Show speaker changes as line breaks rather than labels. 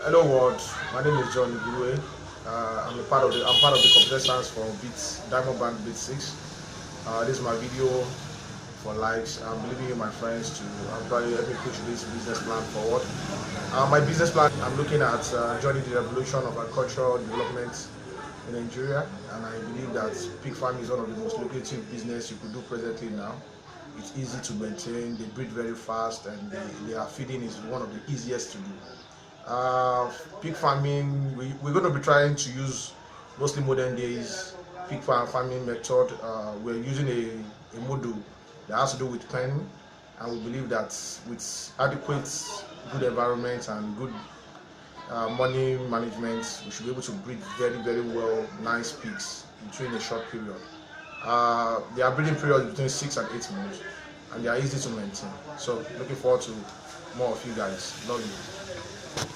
Hello world, my name is John Igwe. I'm part of the computer science for Beats Diamond Band Beat 6. This is my video for likes. I'm believing you, my friends, to probably help me push this business plan forward. My business plan, I'm looking at joining the revolution of agricultural development in Nigeria, and I believe that pig farming is one of the most lucrative business you could do presently now. It's easy to maintain, they breed very fast, and their feeding is one of the easiest to do. Pig farming, we're going to be trying to use mostly modern days pig farming method. We're using a model that has to do with pen, and we believe that with adequate good environment and good money management, we should be able to breed very well nice pigs between a short period. Their breeding period is between 6 and 8 months, and they are easy to maintain. So looking forward to more of you guys. Love you.